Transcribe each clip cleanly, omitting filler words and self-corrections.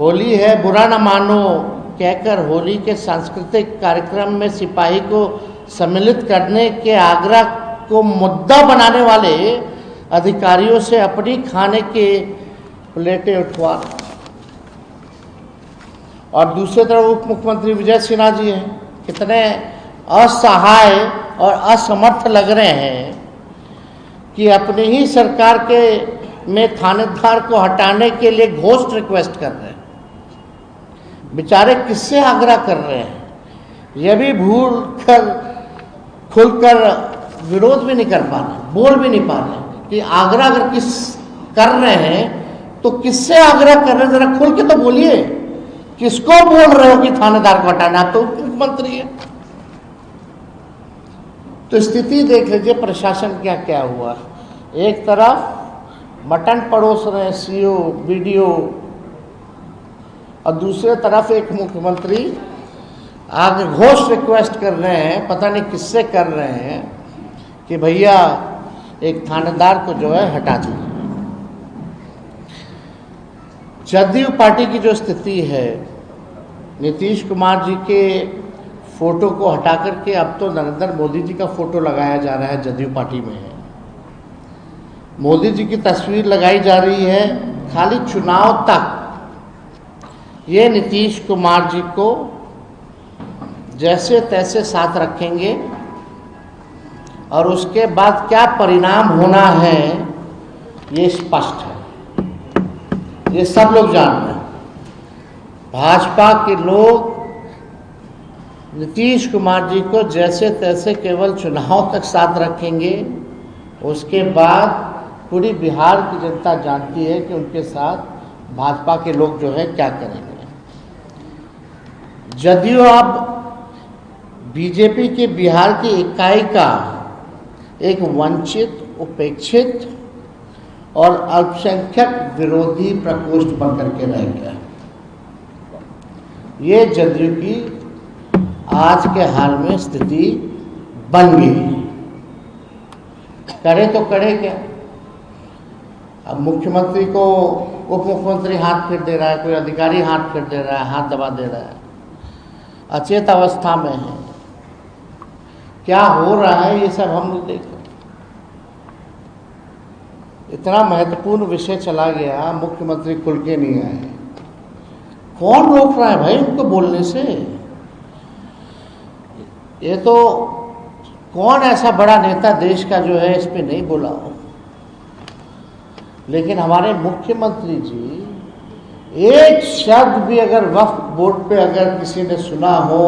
होली है बुरा न मानो कहकर होली के सांस्कृतिक कार्यक्रम में सिपाही को सम्मिलित करने के आग्रह को मुद्दा बनाने वाले अधिकारियों से अपनी खाने के प्लेटें उठवा, और दूसरी तरफ उप मुख्यमंत्री विजय सिन्हा जी हैं, कितने असहाय और असमर्थ लग रहे हैं कि अपनी ही सरकार के में थानेदार को हटाने के लिए घोस्ट रिक्वेस्ट कर रहे हैं। बेचारे किससे आग्रह कर रहे हैं? यह भी भूल कर खुलकर विरोध भी नहीं कर पा रहे, बोल भी नहीं पा रहे कि आग्रह अगर किस कर रहे हैं तो किससे आग्रह कर रहे हैं, जरा खुल के तो बोलिए। किसको बोल रहे हो कि थानेदार को हटाना? तो मुख्यमंत्री है। तो स्थिति देख लीजिए प्रशासन क्या क्या हुआ। एक तरफ मटन परोस रहे हैं सीओ बीडीओ, और दूसरे तरफ एक मुख्यमंत्री आगे घोष रिक्वेस्ट कर रहे हैं, पता नहीं किससे कर रहे हैं, कि भैया एक थानेदार को जो है हटा दीजिए। जदयू पार्टी की जो स्थिति है, नीतीश कुमार जी के फोटो को हटा करके अब तो नरेंद्र मोदी जी का फोटो लगाया जा रहा है। जदयू पार्टी में है, मोदी जी की तस्वीर लगाई जा रही है। खाली चुनाव तक ये नीतीश कुमार जी को जैसे तैसे साथ रखेंगे, और उसके बाद क्या परिणाम होना है ये स्पष्ट है, ये सब लोग जान रहे हैं। भाजपा के लोग नीतीश कुमार जी को जैसे तैसे केवल चुनाव तक साथ रखेंगे, उसके बाद पूरी बिहार की जनता जानती है कि उनके साथ भाजपा के लोग जो है क्या करेंगे। जदयू अब बीजेपी के बिहार की इकाई का एक वंचित, उपेक्षित और अल्पसंख्यक विरोधी प्रकोष्ठ बनकर के रह गया। ये जदयू की आज के हाल में स्थिति बन गई। करे तो करे क्या? अब मुख्यमंत्री को उप मुख्यमंत्री हाथ फेर दे रहा है, कोई अधिकारी हाथ फेर दे रहा है, हाथ दबा दे रहा है, अचेत अवस्था में है। क्या हो रहा है ये सब हम लोग देख रहे हैं। इतना महत्वपूर्ण विषय चला गया, मुख्यमंत्री खुल के नहीं आए। कौन रोक रहा है भाई उनको बोलने से? ये तो कौन ऐसा बड़ा नेता देश का जो है इस पे नहीं बोला हो? लेकिन हमारे मुख्यमंत्री जी एक शब्द भी अगर वक्फ बोर्ड पे अगर किसी ने सुना हो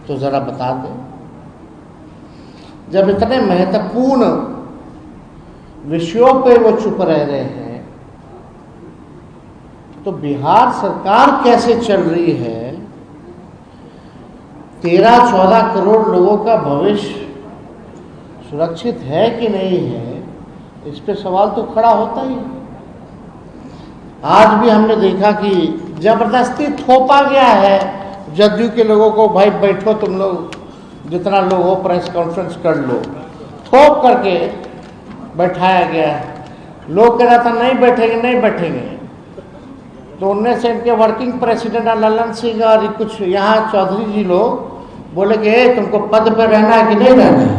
तो जरा बता दें। जब इतने महत्वपूर्ण विषयों पे वो चुप रह रहे हैं, तो बिहार सरकार कैसे चल रही है? 13-14 करोड़ लोगों का भविष्य सुरक्षित है कि नहीं है, इस पे सवाल तो खड़ा होता ही। आज भी हमने देखा कि जबरदस्ती थोपा गया है जदयू के लोगों को, भाई बैठो तुम लोग, जितना लोग हो प्रेस कॉन्फ्रेंस कर लो, थोप करके बैठाया गया। लोग कह रहा था नहीं बैठेंगे नहीं बैठेंगे, तो उनमें से इनके वर्किंग प्रेसिडेंट ललन सिंह और कुछ यहाँ चौधरी जी लोग बोले कि तुमको पद पर रहना है कि नहीं रहना है,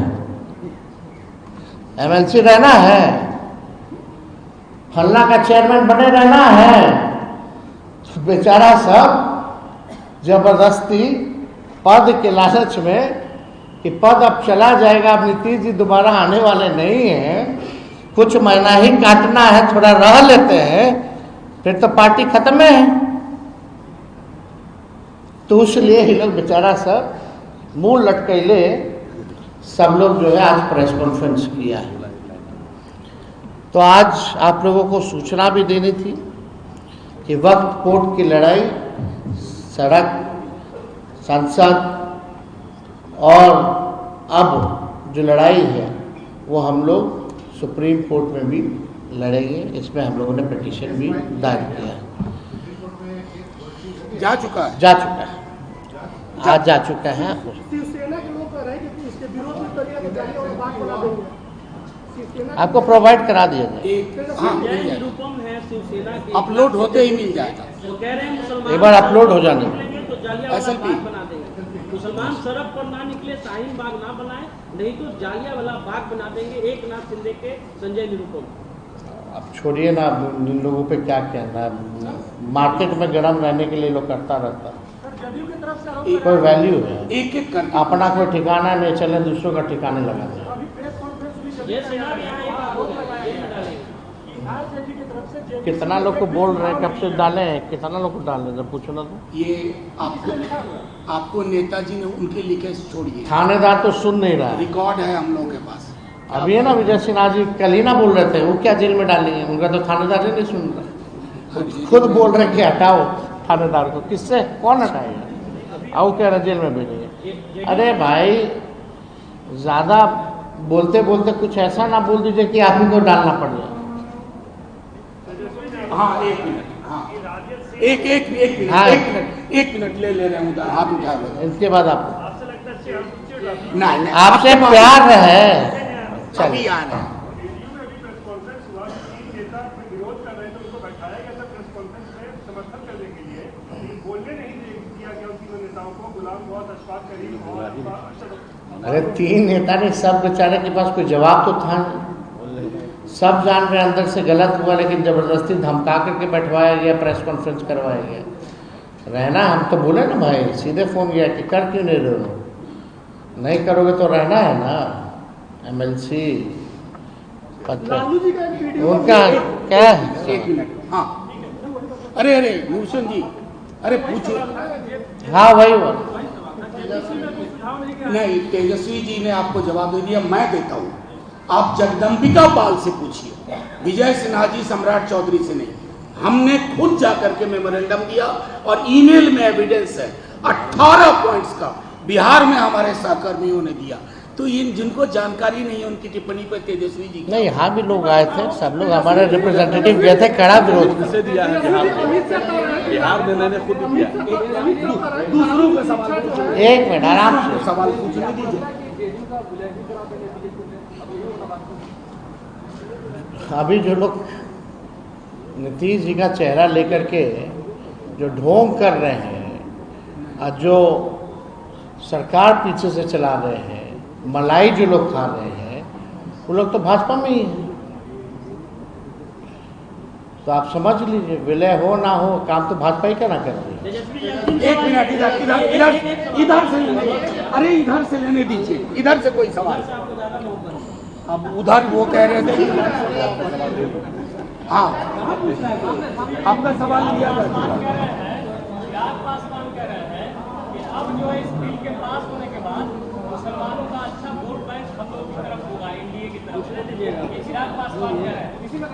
एमएलसी रहना है, फलना का चेयरमैन बने रहना है। तो बेचारा सब जबरदस्ती पद के लालच में कि पद अब चला जाएगा, अब नीतीश जी दोबारा आने वाले नहीं हैं, कुछ महीना ही काटना है, थोड़ा रह लेते हैं, फिर तो पार्टी खत्म है। तो इसलिए ये लोग बेचारा सब मुंह लटकैले सब लोग जो है आज प्रेस कॉन्फ्रेंस किया है। तो आज आप लोगों को सूचना भी देनी थी कि वक्त कोर्ट की लड़ाई, सड़क, संसद और अब जो लड़ाई है वो हम लोग सुप्रीम कोर्ट में भी लड़ेंगे। इसमें हम लोगों ने पिटीशन भी दायर किया है। जा चुका है आज जा चुका है। आपको प्रोवाइड करा दिया जाए। निरुपम है शिवसेना के अपलोड होते ही मिल जाएगा। वो कह रहे हैं मुसलमान एक बार अपलोड हो जाने निकलेंगे तो जालियावाला बाग बना देंगे। मुसलमान सड़क पर ना निकले, शाहीन बाग ना बनाए, नहीं तो जालियावाला बाग बना देंगे। एक नाथ शिंदे के संजय निरुपम। अब छोड़िए ना, इन लोगों पे क्या कहना है। मार्केट में गर्म रहने के लिए लोग करता रहता, कोई वैल्यू है? एक एक करके अपना कोई ठिकाना नहीं, चले दूसरों का ठिकाने लगा दे। कितना लोग को बोल रहे हैं, कब से डाले हैं, कितना लोग को डाल रहे, पूछो ना तो। ये आपको नेताजी ने उनके लिखे छोड़िए, थानेदार तो सुन नहीं रहा है। रिकॉर्ड है हम लोगों के पास। अभी है ना, विजय सिन्हा जी कल ही ना बोल रहे थे, वो क्या जेल में डालेंगे? उनका तो थानेदार ही नहीं सुन रहा, खुद बोल रहे कि हटाओ थानेदार को। किससे, कौन हटाएगा? आओ कह रहे जेल में भेजेंगे। अरे भाई, ज्यादा बोलते बोलते कुछ ऐसा ना बोल दीजिए कि आप ही को डालना पड़ जाए। हाँ, एक मिनट, हाँ, एक मिनट ले रहे हैं उधर, हाथ उठा रहे। इसके बाद आप नहीं, आपसे प्यार है, अभी आ रहे हैं। अरे 3 नेता ने, सब बेचारे के पास कोई जवाब तो था नहीं। सब जान रहे अंदर से गलत हुआ, लेकिन जबरदस्ती धमका करके बैठवाया गया, प्रेस कॉन्फ्रेंस करवाया गया। रहना, हम तो बोले ना भाई, सीधे फोन किया कि कर क्यों नहीं रहे हो? नहीं करोगे तो रहना है ना। MLC उनका क्या है? एक मिनट, हाँ, अरे भूषण जी, अरे पूछिए। हाँ वही नहीं, तेजस्वी जी ने आपको जवाब दे दिया, मैं देता हूँ। आप जगदम्बिका पाल से पूछिए, विजय सिन्हा जी सम्राट चौधरी से नहीं। हमने खुद जाकर के मेमोरेंडम दिया और ईमेल में एविडेंस है 18 पॉइंट्स का, बिहार में हमारे सहकर्मियों ने दिया। तो इन जिनको जानकारी नहीं है उनकी टिप्पणी पर तेजस्वी जी नहीं, यहाँ भी लोग आए थे, सब लोग हमारे रिप्रेजेंटेटिव गए थे, कड़ा विरोध किसे दिया है बिहार में मैंने खुद दिया। दूसरों का सवाल, एक मिनट आराम से सवाल पूछने दीजिए। अभी जो लोग नीतीश जी का चेहरा लेकर के जो ढोंग कर रहे हैं और जो सरकार पीछे से चला रहे हैं, मलाई जो लोग खा रहे हैं, वो लोग तो भाजपा में ही हैं। तो आप समझ लीजिए, विलय हो ना हो, काम तो भाजपा ही करना कर रही है। एक मिनट, इधर से, अरे इधर से लेने दीजिए, इधर से कोई सवाल। अब उधर वो कह रहे थे, हाँ, आपका सवाल लिया गया। अब जो है इस बिल के पास होने के बाद मुसलमानों का अच्छा वोट बैंक हम लोग की तरफ होगा, एनडीए की तरफ। चिराग पासवान कह रहे हैं, इसी में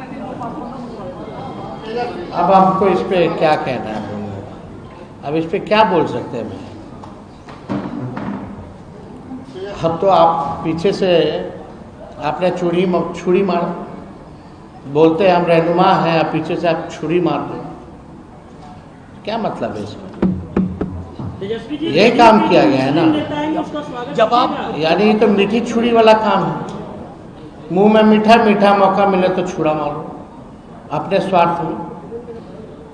अब आपको इस पे क्या कहना है? अब इस पे क्या बोल सकते हैं? अब तो आप पीछे से आपने छुरी मार, बोलते हैं हम रहनुमा हैं, आप पीछे से आप छुरी मार दो, क्या मतलब है इसका? यही काम किया गया है ना। जवाब, यानी तो मीठी छुरी वाला काम है। मुंह में मीठा मीठा, मौका मिले तो छुरा मारो अपने स्वार्थ में।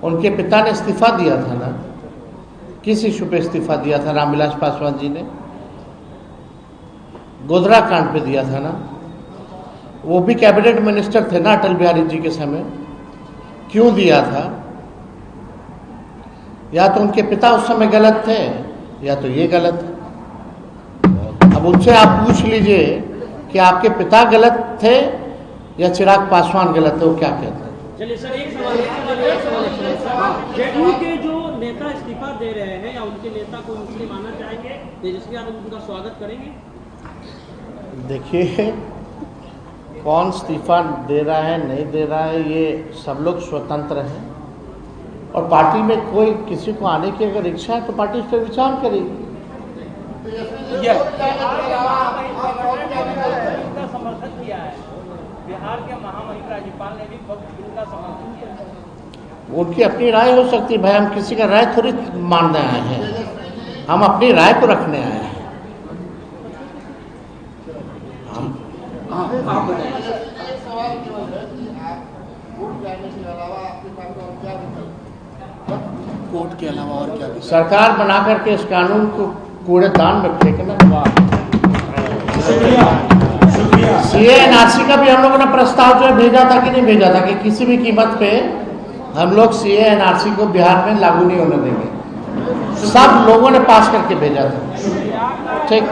उनके पिता ने इस्तीफा दिया था ना, किस इशू पे इस्तीफा दिया था? रामविलास पासवान जी ने गोधरा कांड पे दिया था ना। वो भी कैबिनेट मिनिस्टर थे ना अटल बिहारी जी के समय। क्यों दिया था? या तो उनके पिता उस समय गलत थे, या तो ये गलत है। अब उनसे आप पूछ लीजिए कि आपके पिता गलत थे या चिराग पासवान गलत थे, वो क्या कहते हैं? चलिए सर, एक सवाल जेडीयू के जो नेता इस्तीफा दे रहे हैं या उनके नेता को मुस्लिम मानना चाहेंगे, तेजस्वी यादव उनका स्वागत करेंगे? देखिए, कौन इस्तीफा दे रहा है नहीं दे रहा है, ये सब लोग स्वतंत्र हैं। और पार्टी में कोई किसी को आने की अगर इच्छा है तो पार्टी उस पर विचार करेगी। समर्थन किया है बिहार के महामहिम राज्यपाल ने भी बिल का समर्थन किया है। उनकी अपनी राय हो सकती है भाई, हम किसी का राय थोड़ी मानने आए हैं, हम अपनी राय को रखने आए हैं। आप बताइए। वोट डालने के अलावा कोर्ट के अलावा और क्या? सरकार बना करके इस कानून को कूड़ेदान में फेंकना। सीए एनआरसी का भी हम लोगों ने प्रस्ताव जो है भेजा था कि नहीं भेजा था कि किसी भी कीमत पे हम लोग सीए एनआरसी को बिहार में लागू नहीं होने देंगे। सब लोगों ने पास करके भेजा था। ठीक।